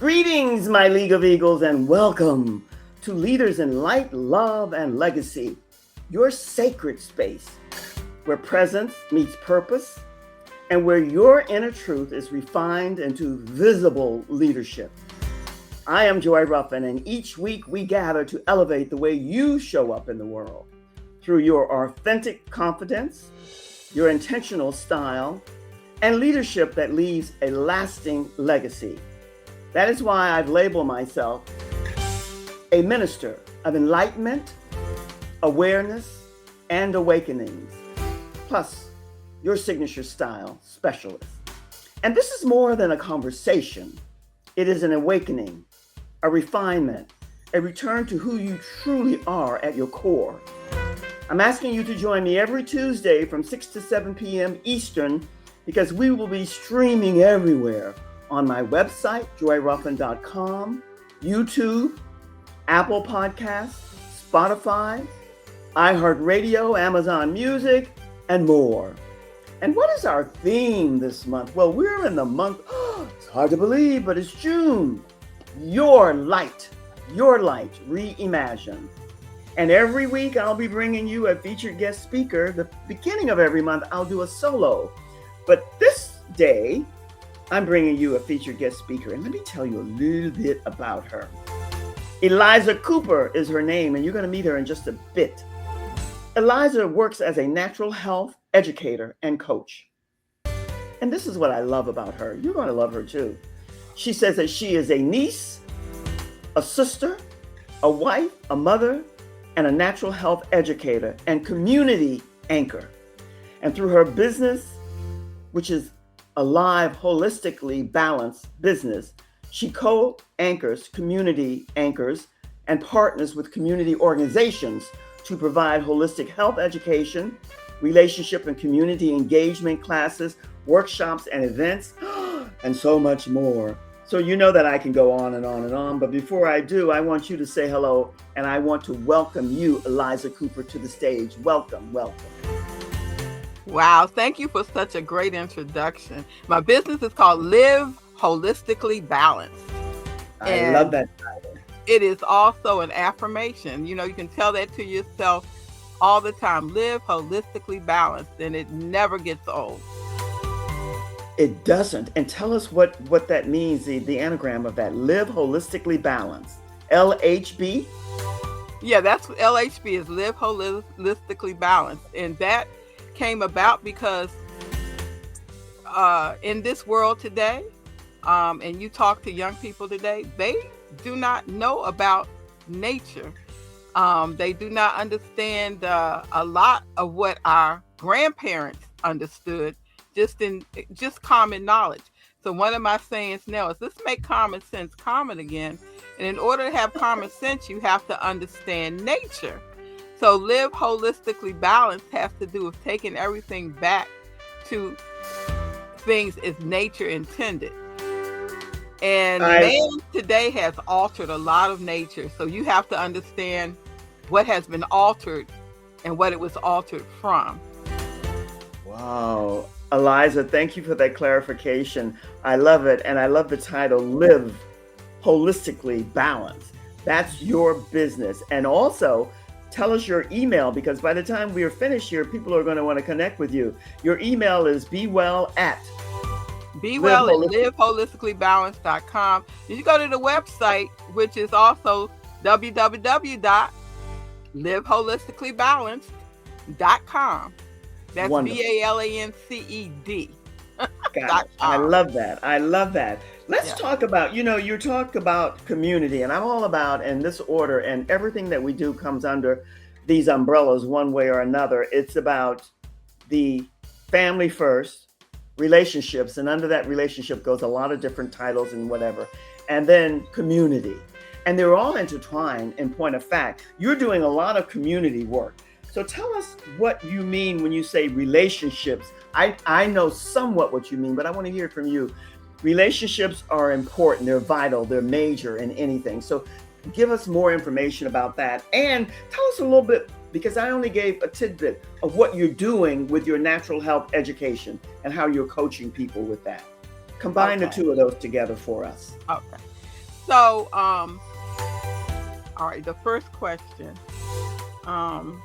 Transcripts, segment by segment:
Greetings, my League of Eagles, and welcome to Leaders in Light, Love, and Legacy, your sacred space where presence meets purpose and where your inner truth is refined into visible leadership. I am Joy Ruffen, and each week we gather to elevate the way you show up in the world through your authentic confidence, your intentional style, and leadership that leaves a lasting legacy. That is why I've labeled myself a minister of enlightenment, awareness, and awakenings, plus your signature style specialist. And this is more than a conversation. It is an awakening, a refinement, a return to who you truly are at your core. I'm asking you to join me every Tuesday from 6 to 7 p.m. Eastern because we will be streaming everywhere on my website, joyruffen.com, YouTube, Apple Podcasts, Spotify, iHeartRadio, Amazon Music, and more. And what is our theme this month? Well, we're in the month, it's hard to believe, but it's June. Your light reimagined. And every week I'll be bringing you a featured guest speaker. The beginning of every month, I'll do a solo. But this day, I'm bringing you a featured guest speaker, and let me tell you a little bit about her. Eliza Cooper is her name, and you're going to meet her in just a bit. Eliza works as a natural health educator and coach. And this is what I love about her. You're going to love her too. She says that she is a niece, a sister, a wife, a mother, and a natural health educator and community anchor. And through her business, which is Alive Holistically Balanced Business, she co-anchors community anchors and partners with community organizations to provide holistic health education, relationship and community engagement classes, workshops and events, and so much more. So you know that I can go on and on and on, but before I do, I want you to say hello, and I want to welcome you, Eliza Cooper, to the stage. Welcome, welcome. Wow, thank you for such a great introduction. My business is called Live Holistically Balanced. I love that title. It is also an affirmation. You know, you can tell that to yourself all the time. Live holistically balanced, and it never gets old. It doesn't. And tell us what that means, the anagram of that. Live holistically balanced. LHB? Yeah, that's what LHB is, Live Holistically Balanced. And that came about because in this world today, and you talk to young people today, they do not know about nature. They do not understand a lot of what our grandparents understood, just common knowledge. So one of my sayings now is, let's make common sense common again. And in order to have common sense, you have to understand nature. So Live Holistically Balanced has to do with taking everything back to things as nature intended. And man today has altered a lot of nature. So you have to understand what has been altered and what it was altered from. Wow. Eliza, thank you for that clarification. I love it. And I love the title, Live Holistically Balanced. That's your business. And also, tell us your email, because by the time we are finished here, people are going to want to connect with you. Your email is liveholisticallybalanced.com. You go to the website, which is also www.liveholisticallybalanced.com. That's wonderful. BALANCED. Got it. I love that. I love that. Let's talk about, you talk about community, and I'm all about, in this order, and everything that we do comes under these umbrellas one way or another. It's about the family first, relationships, and under that relationship goes a lot of different titles and whatever, and then community. And they're all intertwined in point of fact. You're doing a lot of community work. So tell us what you mean when you say relationships. I know somewhat what you mean, but I want to hear it from you. Relationships are important. They're vital. They're major in anything. So give us more information about that. And tell us a little bit, because I only gave a tidbit of what you're doing with your natural health education and how you're coaching people with that. Combine the two of those together for us. Okay. So, all right, the first question. Um,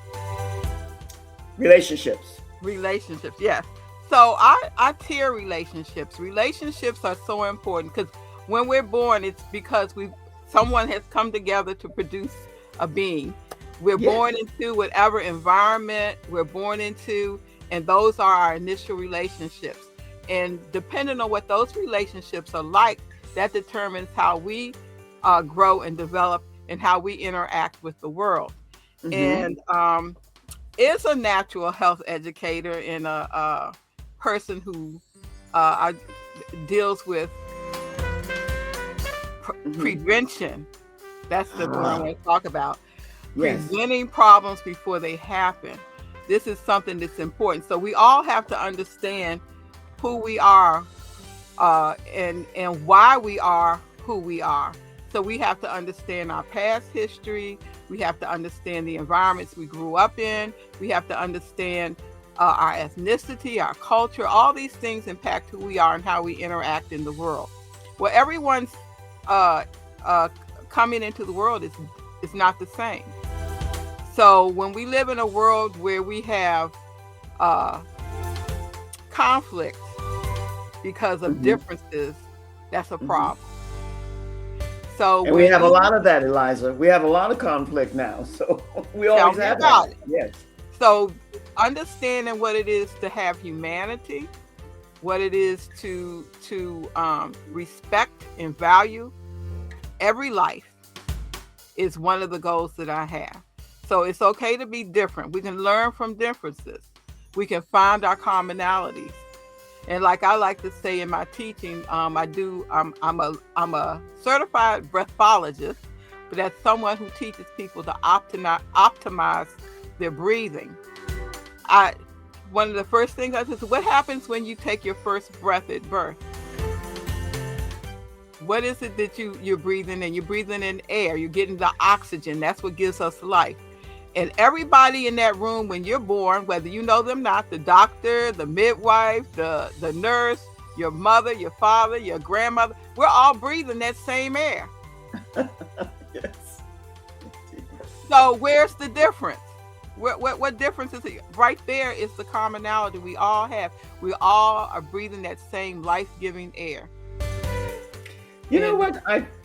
Relationships. Relationships, yes. So I tier relationships. Relationships are so important because when we're born, it's because someone has come together to produce a being. We're Yes. born into whatever environment we're born into, and those are our initial relationships. And depending on what those relationships are like, that determines how we grow and develop and how we interact with the world. Mm-hmm. And is a natural health educator and a person who deals with Mm-hmm. prevention. That's the one I Ah, want to talk about. yes. Preventing problems before they happen. This is something that's important. So we all have to understand who we are and why we are who we are. So we have to understand our past history. We have to understand the environments we grew up in. We have to understand our ethnicity, our culture. All these things impact who we are and how we interact in the world. Well, everyone's uh, uh, coming into the world is not the same. So when we live in a world where we have uh, conflict because of Mm-hmm. differences, that's a Mm-hmm. problem. So And we when have a we lot of that, Eliza. We have a lot of conflict now. So we tell always me have had about it. it. Yes. So understanding what it is to have humanity, what it is to respect and value every life is one of the goals that I have. So it's okay to be different. We can learn from differences. We can find our commonalities. And like I like to say in my teaching, I'm a certified breathologist, but that's someone who teaches people to optimize their breathing. I One of the first things I said is, what happens when you take your first breath at birth? What is it that you're breathing in? You're breathing in air. You're getting the oxygen. That's what gives us life. And everybody in that room, when you're born, whether you know them or not, the doctor, the midwife, the nurse, your mother, your father, your grandmother, we're all breathing that same air. Yes. So where's the difference? What difference is it? Right there is the commonality we all have. We all are breathing that same life-giving air. You know And what?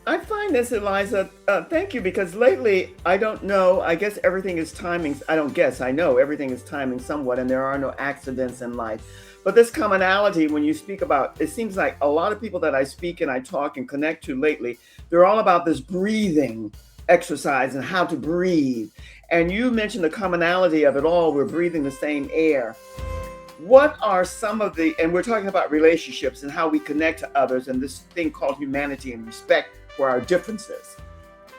I find this, Eliza. Thank you, because lately I don't know. I guess everything is timing. I don't guess. I know everything is timing somewhat, and there are no accidents in life. But this commonality, when you speak about, it seems like a lot of people that I speak and I talk and connect to lately, they're all about this breathing exercise and how to breathe. And you mentioned the commonality of it all. We're breathing the same air. What are some of the, and we're talking about relationships and how we connect to others and this thing called humanity and respect for our differences.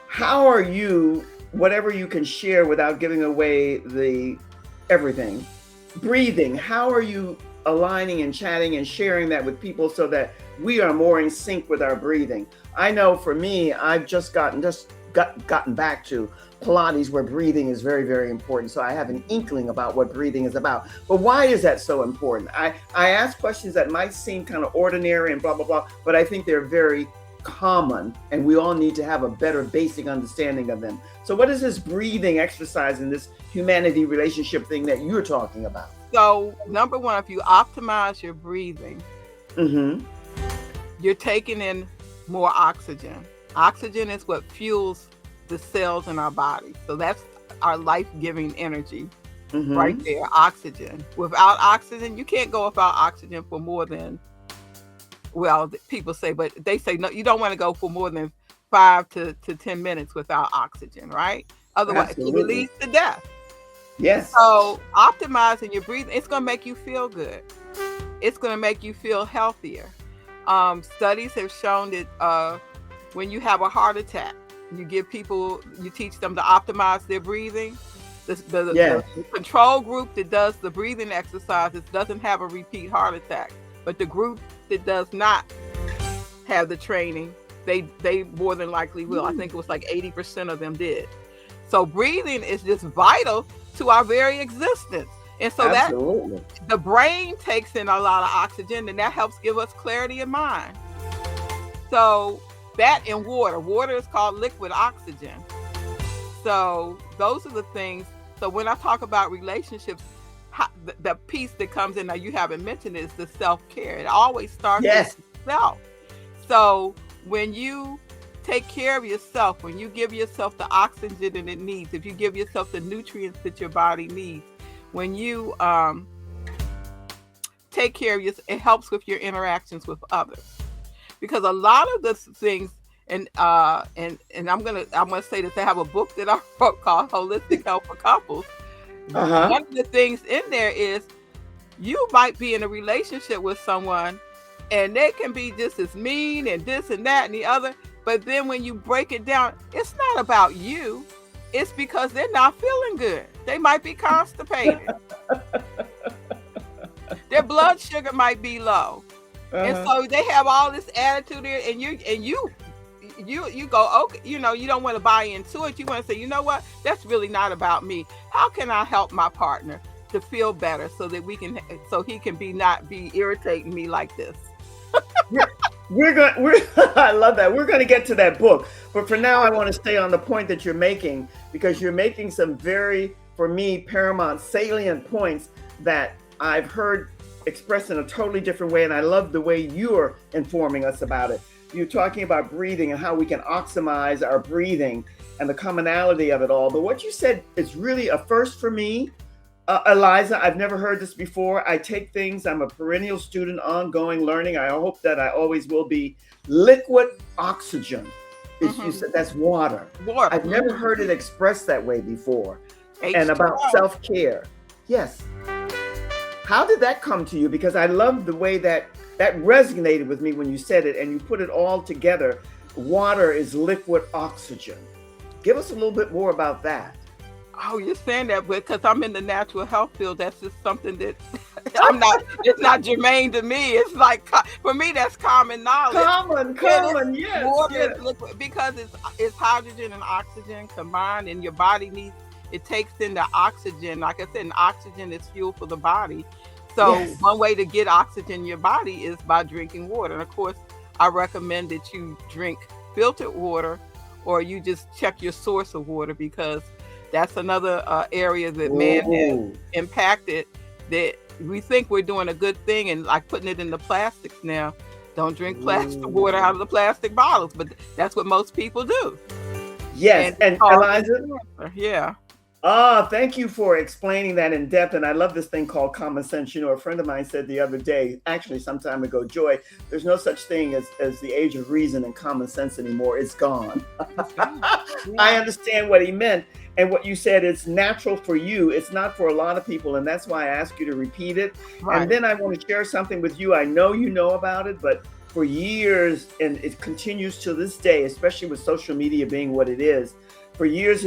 How are you, whatever you can share without giving away the everything, breathing, how are you aligning and chatting and sharing that with people so that we are more in sync with our breathing? I know for me, I've gotten back to Pilates, where breathing is very, very important. So I have an inkling about what breathing is about. But why is that so important? I ask questions that might seem kind of ordinary and blah, blah, blah, but I think they're very common and we all need to have a better basic understanding of them. So what is this breathing exercise and this humanity relationship thing that you're talking about? so, number one, if you optimize your breathing, Mm-hmm. you're taking in more oxygen. Oxygen is what fuels the cells in our body. So that's our life-giving energy right Mm-hmm. there, oxygen. Without oxygen, you can't go without oxygen for more than, well, people say, but they say no, you don't want to go for more than 5 to 10 minutes without oxygen, right? Otherwise, it will Absolutely. lead to death. Yes. So optimizing your breathing, it's going to make you feel good. It's going to make you feel healthier. Studies have shown that when you have a heart attack, you teach them to optimize their breathing. The Yes. control group that does the breathing exercises doesn't have a repeat heart attack, but the group that does not have the training, they more than likely will. I think it was like 80% of them did. So breathing is just vital to our very existence. And so that Absolutely. the brain takes in a lot of oxygen and that helps give us clarity of mind. So that and water. Water is called liquid oxygen. So those are the things. So when I talk about relationships, the piece that comes in, now you haven't mentioned, is the self-care. It always starts Yes. with self. So when you take care of yourself, when you give yourself the oxygen that it needs, if you give yourself the nutrients that your body needs, when you take care of yourself, it helps with your interactions with others. Because a lot of the things, and I'm gonna say that they have a book that I wrote called Holistic Health for Couples. One of the things in there is you might be in a relationship with someone and they can be just as mean and this and that and the other. But then when you break it down, it's not about you. It's because they're not feeling good. They might be constipated. Their blood sugar might be low. And so they have all this attitude there, and you go, okay, you don't want to buy into it. You want to say, you know what? That's really not about me. How can I help my partner to feel better so that so he can not be irritating me like this? I love that. We're going to get to that book. But for now, I want to stay on the point that you're making, because you're making some very, for me, paramount, salient points that I've heard expressed in a totally different way. And I love the way you're informing us about it. You're talking about breathing and how we can optimize our breathing and the commonality of it all. But what you said is really a first for me. Eliza, I've never heard this before. I take things, I'm a perennial student, ongoing learning. I hope that I always will be. Liquid oxygen. You said that's water. I've never heard it expressed that way before. And about self-care. Yes. How did that come to you? Because I love the way that resonated with me when you said it and you put it all together. Water is liquid oxygen. Give us a little bit more about that. Oh, you're saying that because I'm in the natural health field. That's just something that it's not germane to me. It's like, for me, that's common knowledge. Common, yes. Water is liquid because it's hydrogen and oxygen combined, and your body it takes in the oxygen. Like I said, and oxygen is fuel for the body. So one way to get oxygen in your body is by drinking water. And of course, I recommend that you drink filtered water, or you just check your source of water, because that's another area that man has impacted, that we think we're doing a good thing and like putting it in the plastics now. Don't drink plastic water out of the plastic bottles, but that's what most people do. Yes, and Eliza? Yeah. Thank you for explaining that in depth. And I love this thing called common sense. A friend of mine said the other day, actually some time ago, Joy, there's no such thing as the age of reason and common sense anymore. It's gone. I understand what he meant. And what you said, it's natural for you. It's not for a lot of people. And that's why I asked you to repeat it. Right. And then I want to share something with you. I know you know about it, but for years, and it continues to this day, especially with social media being what it is, for years,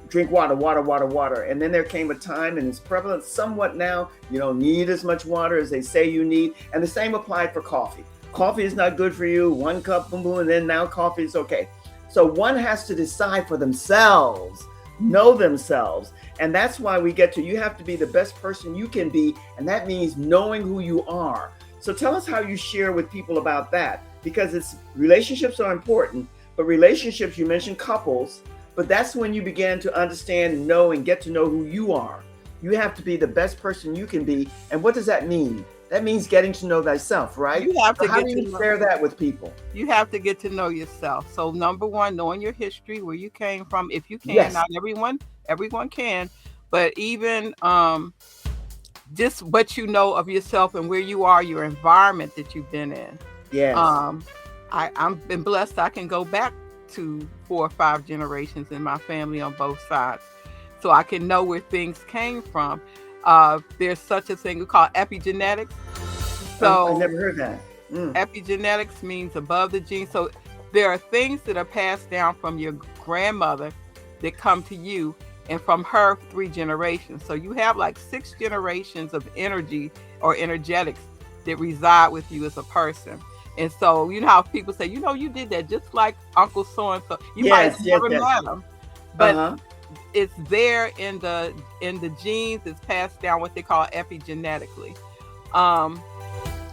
drink water. And then there came a time, and it's prevalent somewhat now, you don't need as much water as they say you need. And the same applied for coffee. Coffee is not good for you. 1 cup, boom, boom, and then now coffee is okay. So one has to decide for themselves, know themselves. And that's why you have to be the best person you can be. And that means knowing who you are. So tell us how you share with people about that, because relationships are important, but relationships, you mentioned couples, but that's when you begin to understand and know and get to know who you are. You have to be the best person you can be. And what does that mean? That means getting to know thyself, right? You have to how do you share that with people? You have to get to know yourself. So number one, knowing your history, where you came from, if you can. Yes. Not everyone can, but even just what you know of yourself and where you are, your environment that you've been in. Yes. I've been blessed. I can go back to 4 or 5 generations in my family on both sides, so I can know where things came from. There's such a thing we call epigenetics. So I never heard that. Epigenetics means above the genes. So there are things that are passed down from your grandmother that come to you, and from her 3 generations. So you have like 6 generations of energy or energetics that reside with you as a person. And so, you know how people say, you did that just like Uncle so-and-so. You might have never met him, but it's there in the genes. It's passed down what they call epigenetically.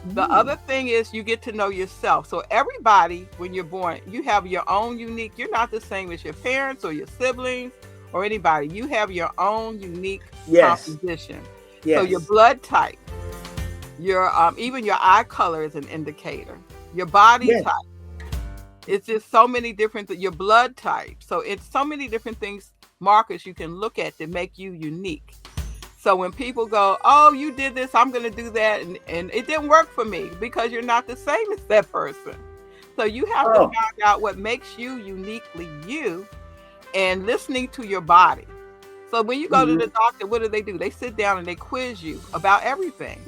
The other thing is you get to know yourself. So everybody, when you're born, you have your own unique, you're not the same as your parents or your siblings or anybody. You have your own unique Yes. composition. So your Yes. blood type, your even your eye color is an indicator. Your body Yes. type. It's just so many different your blood type. So it's so many different things, markers you can look at to make you unique. So when people go, oh, you did this, I'm going to do that, and it didn't work for me because you're not the same as that person. So you have to Oh. find out what makes you uniquely you and listening to your body. So when you go to the doctor, what do? They sit down and they quiz you about everything.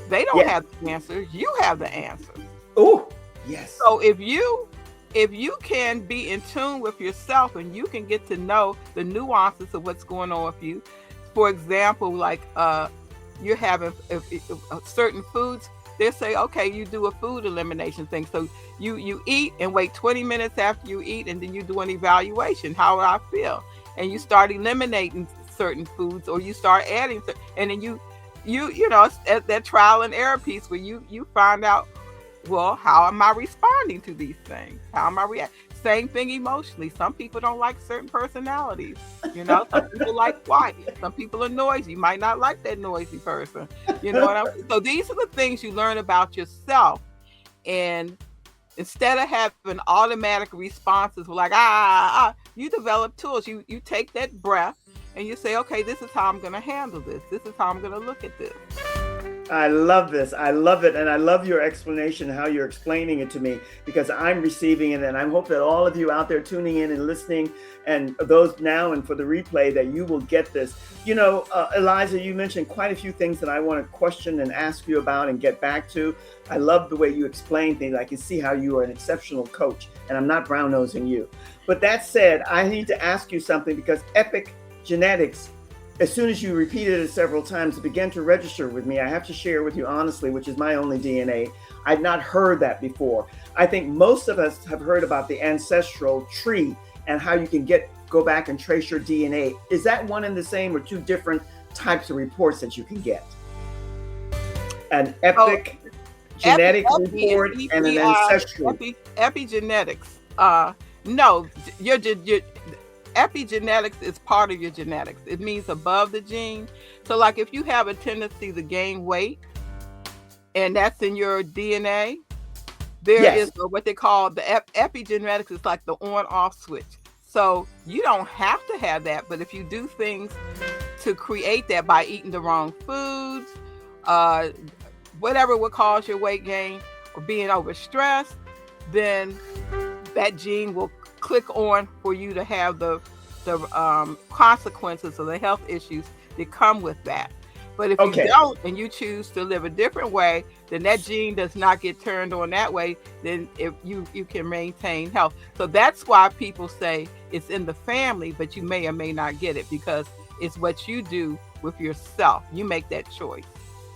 They don't Yes. have the answers. You have the answers. Oh, yes. So if you can be in tune with yourself and you can get to know the nuances of what's going on with you, for example, like you're having certain foods, they say, okay, you do a food elimination thing. So you eat and wait 20 minutes after you eat, and then you do an evaluation. How would I feel? And you start eliminating certain foods, or you start adding, and then you know, it's that trial and error piece where you find out, well, how am I responding to these things? How am I reacting? Same thing emotionally. Some people don't like certain personalities. You know, some people like quiet. Some people are noisy. You might not like that noisy person. You know what I mean? So these are the things you learn about yourself. And instead of having automatic responses like, you develop tools. You take that breath and you say, okay, this is how I'm going to handle this. This is how I'm going to look at this. I love this. I love it. And I love your explanation, how you're explaining it to me, because I'm receiving it. And I hope that all of you out there tuning in and listening, and those now and for the replay, that you will get this. You know, Eliza, you mentioned quite a few things that I want to question and ask you about and get back to. I love the way you explain things. I can see how you are an exceptional coach, and I'm not brown nosing you. But that said, I need to ask you something, because epigenetics, as soon as you repeated it several times, it began to register with me. I have to share with you honestly, which is my only DNA. I'd not heard that before. I think most of us have heard about the ancestral tree and how you can go back and trace your DNA. Is that one and the same, or two different types of reports that you can get? An epigenetic report and an ancestral. Epigenetics. No, your epigenetics is part of your genetics. It means above the gene. So like if you have a tendency to gain weight, and that's in your DNA, there is what they call the epigenetics is like the on-off switch. So you don't have to have that, but if you do things to create that by eating the wrong foods, whatever would cause your weight gain, or being overstressed, then that gene will click on for you to have the consequences of the health issues that come with that. But if you don't, and you choose to live a different way, then that gene does not get turned on that way. Then if you can maintain health. So that's why people say it's in the family, but you may or may not get it, because it's what you do with yourself. You make that choice.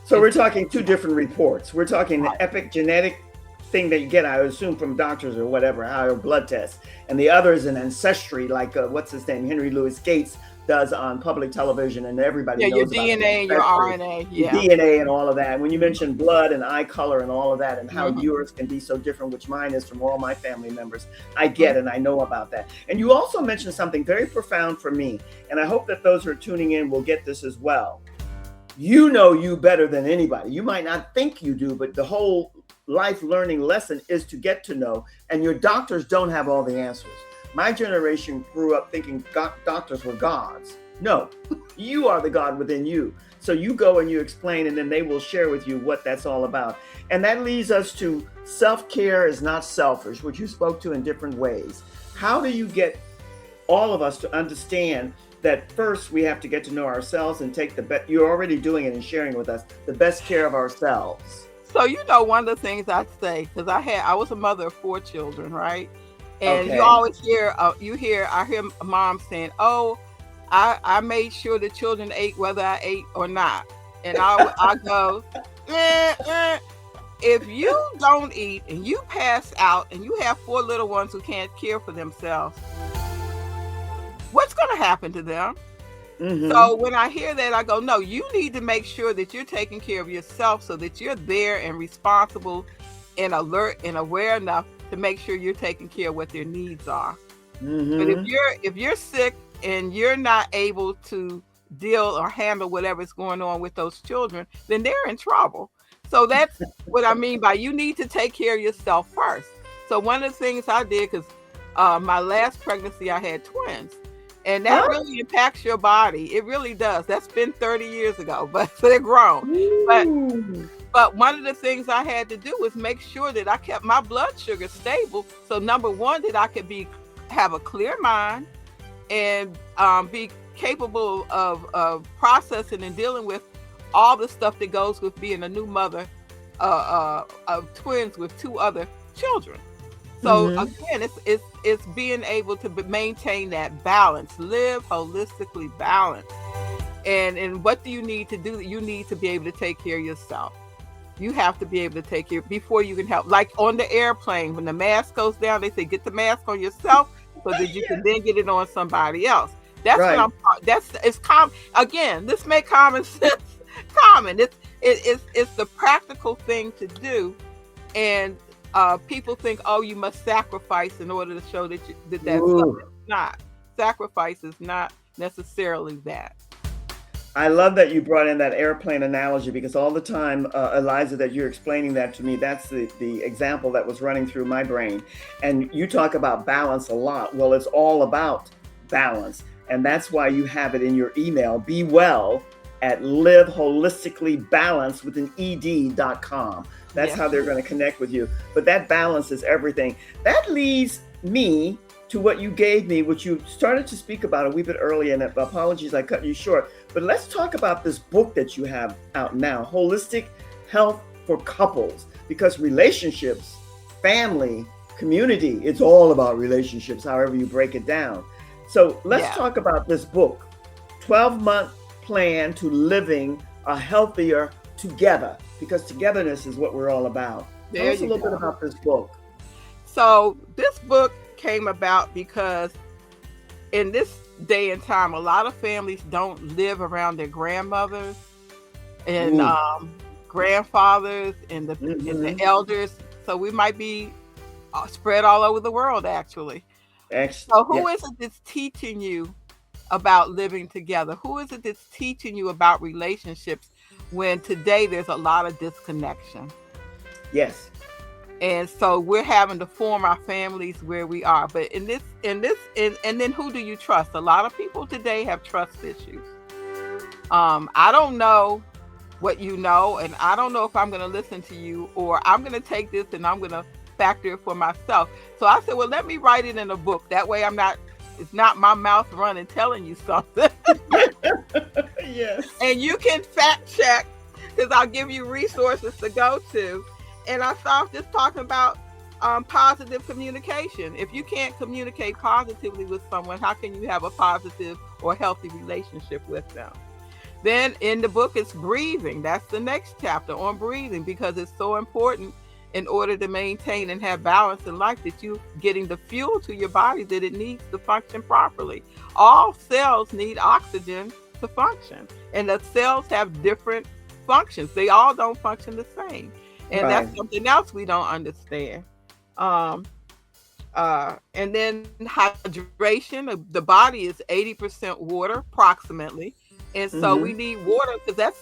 So we're talking two different reports. We're talking the epigenetic thing that you get, I assume, from doctors or whatever, or blood tests. And the other is an ancestry, like what's his name, Henry Louis Gates does on public television, and everybody knows your about DNA and your RNA, your DNA and all of that. When you mentioned blood and eye color and all of that, and how yours can be so different, which mine is from all my family members, I get and I know about that. And you also mentioned something very profound for me, and I hope that those who are tuning in will get this as well. You know you better than anybody. You might not think you do, but the whole life learning lesson is to get to know, and your doctors don't have all the answers. My generation grew up thinking doctors were gods. No, you are the God within you. So you go and you explain, and then they will share with you what that's all about. And that leads us to self-care is not selfish, which you spoke to in different ways. How do you get all of us to understand that first we have to get to know ourselves and take the best, you're already doing it and sharing with us, the best care of ourselves? So, you know, one of the things I say, because I was a mother of 4 children, right? And you always hear, I hear mom saying, oh, I made sure the children ate whether I ate or not. And I go, if you don't eat and you pass out and you have 4 little ones who can't care for themselves, what's going to happen to them? Mm-hmm. So when I hear that, I go, no, you need to make sure that you're taking care of yourself so that you're there and responsible and alert and aware enough to make sure you're taking care of what their needs are. But Mm-hmm. if you're sick and you're not able to deal or handle whatever's going on with those children, then they're in trouble. So that's what I mean by you need to take care of yourself first. So one of the things I did, because my last pregnancy, I had twins. And that Huh? really impacts your body. It really does. That's been 30 years ago, but so they're grown. But Ooh. but one of the things I had to do was make sure that I kept my blood sugar stable. So number one, that I could have a clear mind and be capable of processing and dealing with all the stuff that goes with being a new mother of twins with two other children. So Mm-hmm. again, it's being able to maintain that balance, live holistically balanced. And what do you need to do? You need to be able to take care of yourself. You have to be able to take care before you can help. Like on the airplane, when the mask goes down, they say get the mask on yourself so that you can then get it on somebody else. That's what Right. it's common. Again, this make common sense common. It's the practical thing to do. And people think, oh, you must sacrifice in order to show that's love. Ooh. It's not. Sacrifice is not necessarily that. I love that you brought in that airplane analogy because all the time, Eliza, that you're explaining that to me, that's the example that was running through my brain. And you talk about balance a lot. Well, it's all about balance. And that's why you have it in your email, be well at liveholisticallybalance with an ed.com. That's Yes. how they're going to connect with you. But that balance is everything. That leads me to what you gave me, which you started to speak about a wee bit earlier, and apologies I cut you short. But let's talk about this book that you have out now, Holistic Health for Couples, because relationships, family, community, it's all about relationships, however you break it down. So let's Yeah. talk about this book, 12-month plan to living a healthier together, because togetherness is what we're all about. Tell There us a you little bit go. about this book. So this book came about because in this day and time, a lot of families don't live around their grandmothers and Ooh. grandfathers and the Mm-hmm. elders. So we might be spread all over the world, actually. So Yeah. who is it that's teaching you about living together? Who is it that's teaching you about relationships when today there's a lot of disconnection? Yes. And so we're having to form our families where we are. But and then who do you trust? A lot of people today have trust issues. I don't know what you know, and I don't know if I'm going to listen to you, or I'm going to take this and I'm going to factor it for myself. So I said, well, let me write it in a book. That way it's not my mouth running telling you something. Yes. And you can fact check because I'll give you resources to go to. And I started just talking about positive communication. If you can't communicate positively with someone, how can you have a positive or healthy relationship with them? Then in the book, it's breathing. That's the next chapter on breathing, because it's so important in order to maintain and have balance in life, that you getting the fuel to your body that it needs to function properly. All cells need oxygen to function, and the cells have different functions. They all don't function the same. And Right. that's something else we don't understand. Um, and then hydration. The body is 80% water, approximately, and so we Mm-hmm. need water because that's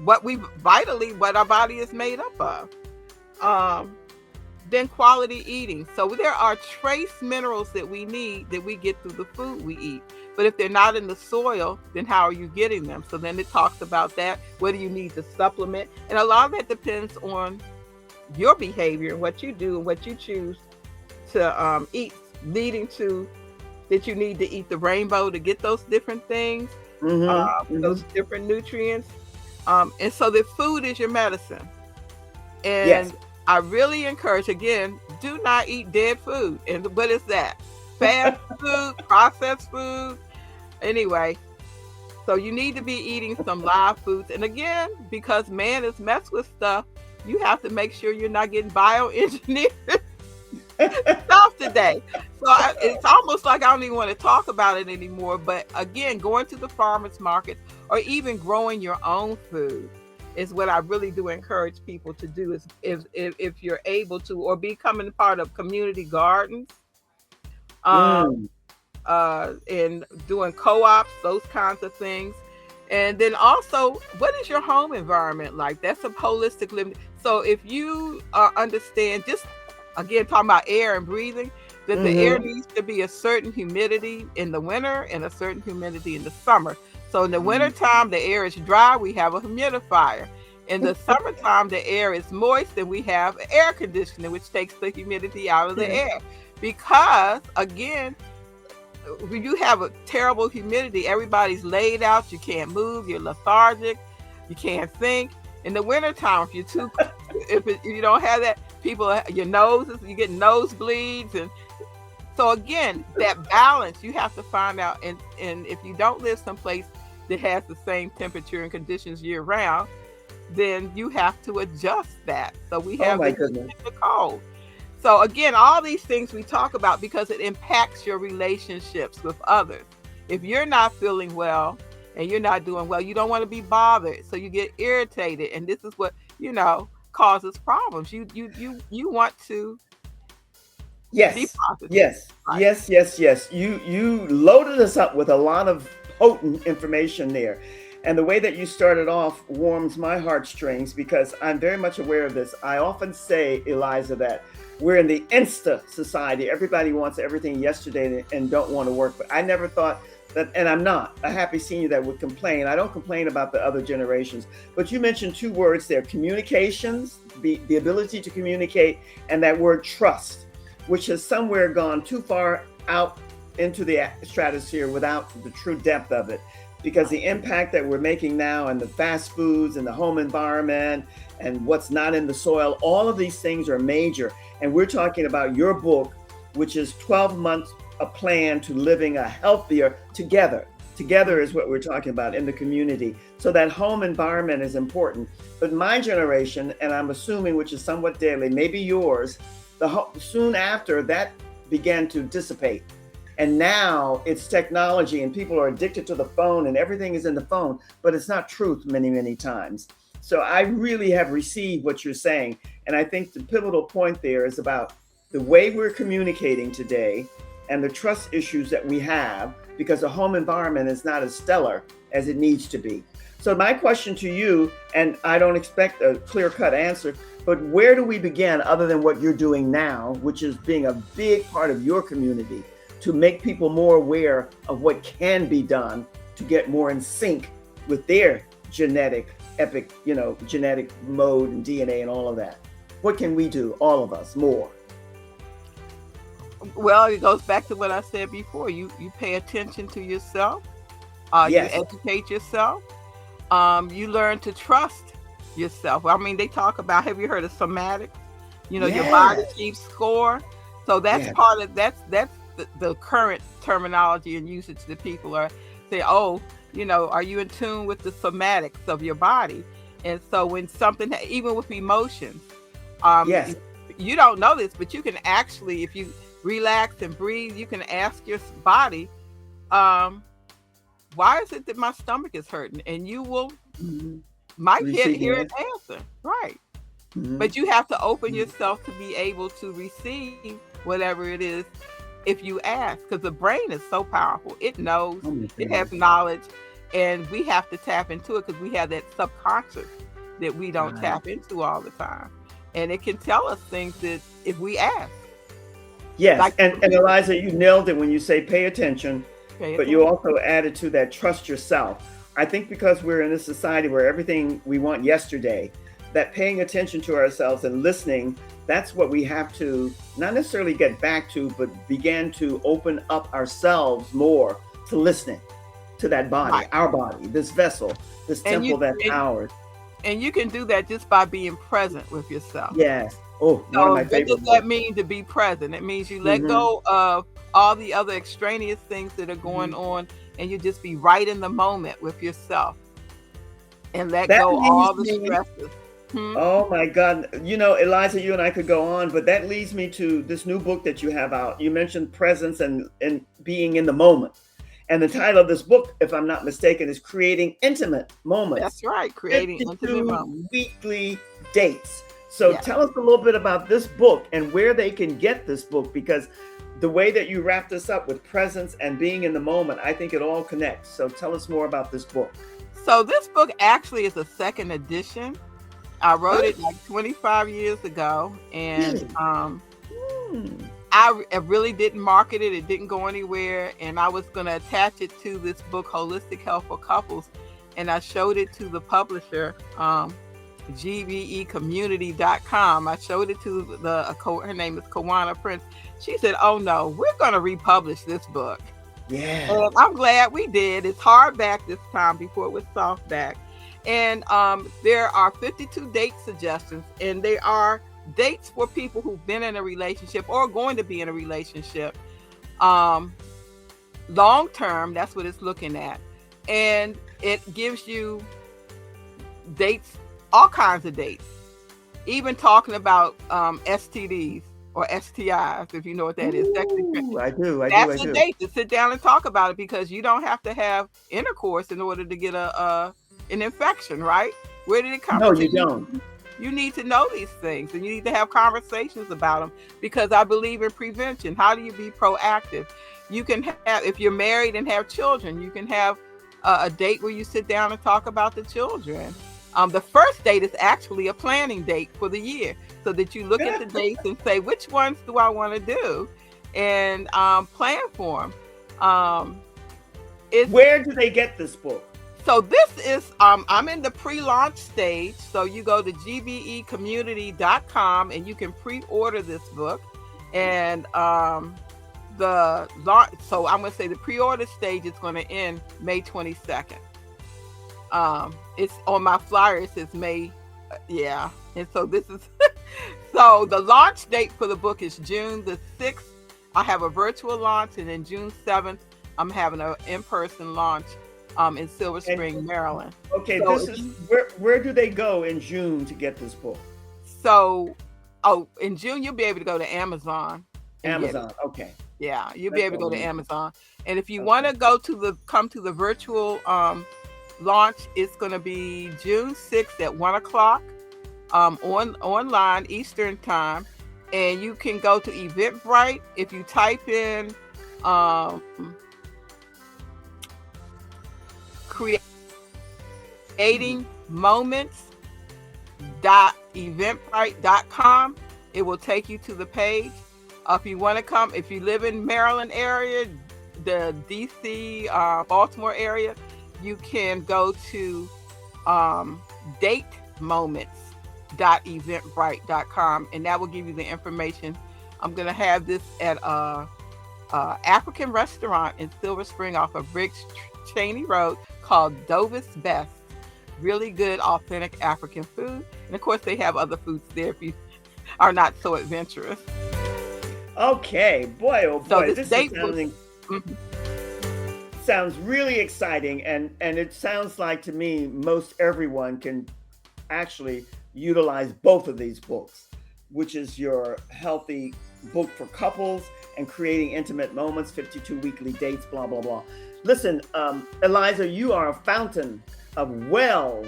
what our body is made up of. Um, then quality eating. So there are trace minerals that we need that we get through the food we eat. But if they're not in the soil, then how are you getting them? So then it talks about that. What do you need to supplement? And a lot of that depends on your behavior and what you do and what you choose to eat, leading to that you need to eat the rainbow to get those different things, Mm-hmm. those Mm-hmm. different nutrients. And so the food is your medicine. Yes. And I really encourage, again, do not eat dead food. And what is that? Fast food, processed food. Anyway, so you need to be eating some live foods. And again, because man is messed with stuff, you have to make sure you're not getting bioengineered stuff yesterday. So it's almost like I don't even want to talk about it anymore. But again, going to the farmer's market or even growing your own food is what I really do encourage people to do, is if you're able to, or becoming part of community gardens. Um, Mm. and doing co-ops, those kinds of things. And then also, what is your home environment like? That's a holistic living. So if you understand, just again talking about air and breathing, that the air Mm-hmm. needs to be a certain humidity in the winter and a certain humidity in the summer. So in the wintertime, the air is dry, we have a humidifier. In the summertime, the air is moist and we have air conditioning, which takes the humidity out of the Yeah. air. Because again, when you have a terrible humidity, everybody's laid out, you can't move, you're lethargic, you can't think. In the wintertime, if you're too, if you don't have that, your noses, you get nosebleeds. And so again, that balance you have to find out. And if you don't live someplace that has the same temperature and conditions year round, then you have to adjust that. So we Oh have my the heat goodness. and the cold. So again, all these things we talk about because it impacts your relationships with others. If you're not feeling well and you're not doing well, you don't want to be bothered. So you get irritated. And this is what, causes problems. You want to be Yes, positive. yes, Right. yes, yes, yes. You loaded us up with a lot of potent information there. And the way that you started off warms my heartstrings because I'm very much aware of this. I often say, Eliza, that we're in the Insta society. Everybody wants everything yesterday and don't want to work. But I never thought that, and I'm not a happy senior that would complain. I don't complain about the other generations. But you mentioned two words there: communications, the ability to communicate, and that word trust, which has somewhere gone too far out into the stratosphere without the true depth of it. Because the impact that we're making now and the fast foods and the home environment and what's not in the soil, all of these things are major. And we're talking about your book, which is 12 months, a plan to living a healthier together. Together is what we're talking about in the community. So that home environment is important. But my generation, and I'm assuming, which is somewhat daily, maybe yours, soon after that began to dissipate. And now it's technology and people are addicted to the phone and everything is in the phone, but it's not truth many, many times. So I really have received what you're saying. And I think the pivotal point there is about the way we're communicating today and the trust issues that we have because the home environment is not as stellar as it needs to be. So my question to you, and I don't expect a clear-cut answer, but where do we begin other than what you're doing now, which is being a big part of your community to make people more aware of what can be done to get more in sync with their genetic mode and DNA and all of that? What can we do, all of us, more? Well, it goes back to what I said before. You pay attention to yourself. You Yes. educate yourself. You learn to trust yourself. I mean, they talk about, have you heard of somatics? Your body Yes. keeps score. So that's Yes. part of that's the current terminology and usage that people are say, oh, are you in tune with the somatics of your body? And so when something, even with emotions, Yes. you don't know this, but you can actually, if you relax and breathe, you can ask your body, why is it that my stomach is hurting? And you will Mhm. might Receive hear the an answer. answer. Right. Mhm. But you have to open Mhm. yourself to be able to receive whatever it is if you ask, because the brain is so powerful. It knows, Oh my it has goodness. knowledge, and we have to tap into it because we have that subconscious that we don't Right. tap into all the time. And it can tell us things that if we ask, Yes, like and Eliza, you nailed it when you say pay attention, pay but you attention. also added to that trust yourself. I think because we're in a society where everything we want yesterday, that paying attention to ourselves and listening, that's what we have to not necessarily get back to, but begin to open up ourselves more to listening to that body, Right. our body, this vessel, this And temple you that's and, ours. and you can do that just by being present with yourself. Yes. Oh, one of So my what does favorite that words. mean to be present? It means you let Hmm. go of all the other extraneous things that are going Hmm. on and you just be right in the moment with yourself and let That go leaves all the me. stresses. Hmm? Oh my God. You know, Eliza, you and I could go on, but that leads me to this new book that you have out. You mentioned presence and being in the moment. And the title of this book, if I'm not mistaken, is Creating Intimate Moments, That's right. Creating intimate 52 moments. weekly dates. So Yeah. tell us a little bit about this book and where they can get this book, because the way that you wrap this up with presence and being in the moment, I think it all connects. So tell us more about this book. So this book actually is a second edition. I Oh, wrote it like 25 years ago, and really? Hmm. I really didn't market it. It didn't go anywhere, and I was going to attach it to this book, Holistic Health for Couples, and I showed it to the publisher, gbecommunity.com. I showed it to her name is Kawana Prince. She said, "Oh no, we're going to republish this book." Yeah. And I'm glad we did. It's hardback this time before it was softback. And there are 52 date suggestions, and they are dates for people who've been in a relationship or going to be in a relationship. Um, Long term, that's what it's looking at. And it gives you dates, all kinds of dates, even talking about STDs or STIs, if you know what that is. Ooh, I do. I do. I That's a do. date to sit down and talk about it, because you don't have to have intercourse in order to get an infection, right? Where did it come No, from? So you don't. you need to know these things, and you need to have conversations about them, because I believe in prevention. How do you be proactive? You can have, if you're married and have children, you can have a date where you sit down and talk about the children. The first date is actually a planning date for the year, so that you look at the dates and say, which ones do I want to do, and plan for them. It's Where do they get this book? So this is I'm in the pre-launch stage. So you go to gbecommunity.com and you can pre-order this book. And the launch, so I'm gonna say the pre-order stage is gonna end May 22nd. It's on my flyer, it says May, yeah. And so this is so the launch date for the book is June the 6th. I have a virtual launch, and then June 7th, I'm having an in-person launch in Silver And Spring, Maryland. okay, So this is where do they go in June to get this book? so in June you'll be able to go to Amazon and get it. Amazon. Okay. Yeah, you'll be That's able to all go I to need. Amazon. And if you want Okay. to come to the virtual launch, it's going to be June 6th at 1 o'clock online Eastern time. And you can go to Eventbrite. If you type in creating moments.eventbrite.com, it will take you to the page. If you want to come, if you live in Maryland area, the DC, Baltimore area, you can go to datemoments.eventbrite.com, and that will give you the information. I'm going to have this at a African restaurant in Silver Spring off of Briggs Cheney Road called Dovis Best. Really good, authentic African food. And of course, they have other foods there if you are not so adventurous. Okay, boy, oh So boy, this this is date was, sounding sounds really exciting, and it sounds like to me most everyone can actually utilize both of these books, which is your healthy book for couples and creating intimate moments, 52 weekly dates, blah blah blah. Listen, Eliza, you are a fountain of well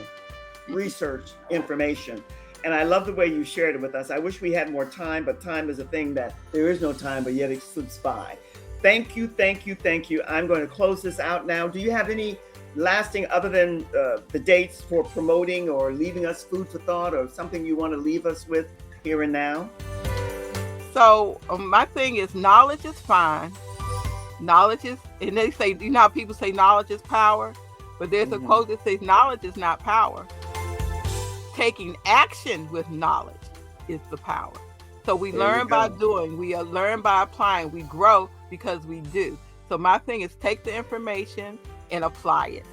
research information. And I love the way you shared it with us. I wish we had more time, but time is a thing that there is no time, but yet it slips by. Thank you, thank you, thank you. I'm going to close this out now. Do you have any lasting, other than the dates, for promoting or leaving us food for thought, or something you want to leave us with here and now? so my thing is, knowledge is fine. Knowledge is, and they say, you know how people say knowledge is power? But there's a Mhm. quote that says knowledge is not power. Taking action with knowledge is the power. So we There you learn by go. doing, we learn by applying, we grow because we do. So my thing is, take the information and apply it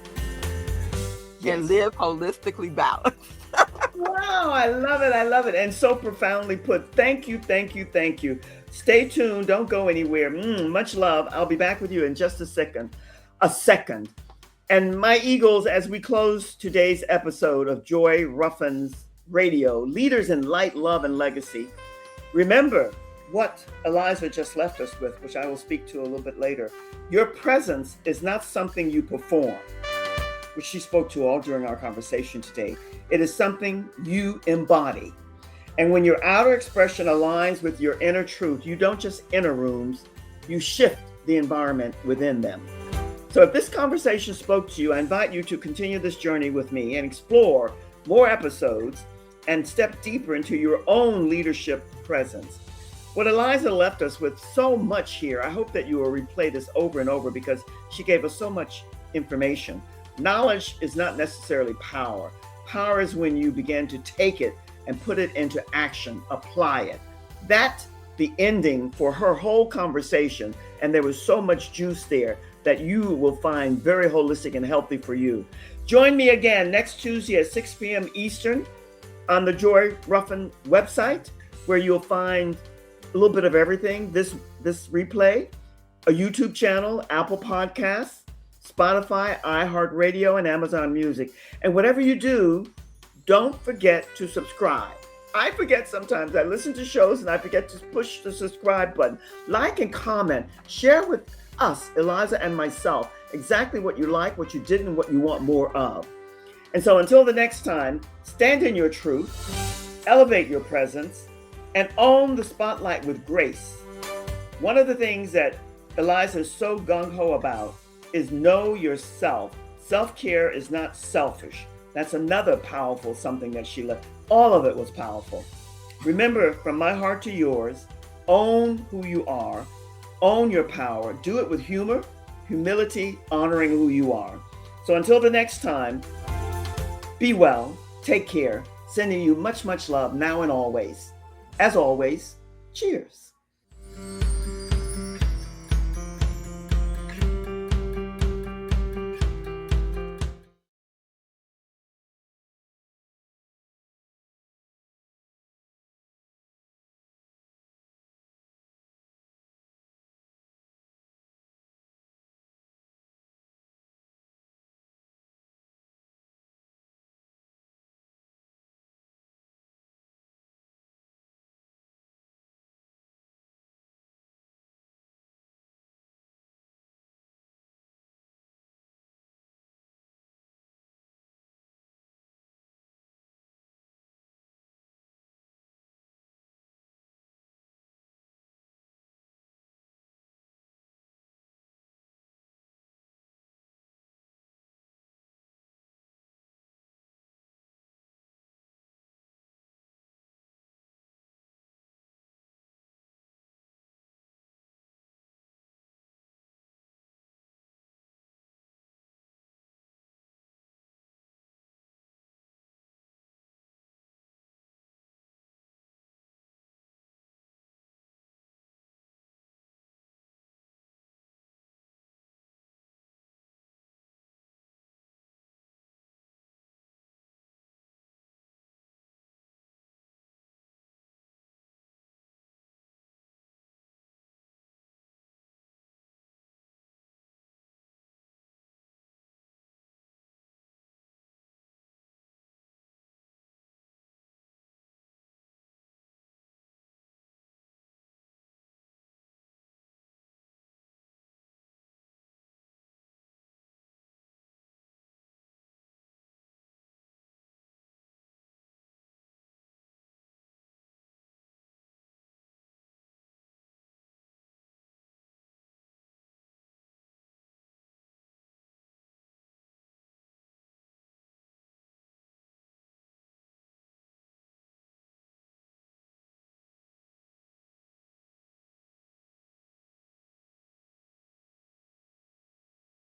and Yes. live holistically balanced. Wow, I love it. I love it. And so profoundly put. Thank you, thank you, thank you. Stay tuned. Don't go anywhere. Much love. I'll be back with you in just a second. A second. And my Eagles, as we close today's episode of Joy Ruffin's Radio, Leaders in Light, Love, and Legacy. Remember what Eliza just left us with, which I will speak to a little bit later. Your presence is not something you perform, which she spoke to all during our conversation today. It is something you embody. And when your outer expression aligns with your inner truth, you don't just enter rooms, you shift the environment within them. So if this conversation spoke to you, I invite you to continue this journey with me and explore more episodes and step deeper into your own leadership presence. What Eliza left us with so much here, I hope that you will replay this over and over because she gave us so much information. Knowledge is not necessarily power. Power is when you begin to take it and put it into action, apply it. That's the ending for her whole conversation. And there was so much juice there that you will find very holistic and healthy for you. Join me again next Tuesday at 6 p.m. Eastern on the Joy Ruffen website, where you'll find a little bit of everything. This replay, a YouTube channel, Apple Podcasts, Spotify, iHeartRadio, and Amazon Music. And whatever you do, don't forget to subscribe. I forget sometimes. I listen to shows and I forget to push the subscribe button. Like and comment. Share with us, Eliza and myself, exactly what you like, what you didn't, and what you want more of. And so until the next time, stand in your truth, elevate your presence, and own the spotlight with grace. One of the things that Eliza is so gung-ho about is know yourself. Self-care is not selfish. That's another powerful something that she left. All of it was powerful. Remember, from my heart to yours, own who you are, own your power, do it with humor, humility, honoring who you are. So until the next time, be well, take care, sending you much, much love now and always. As always, cheers.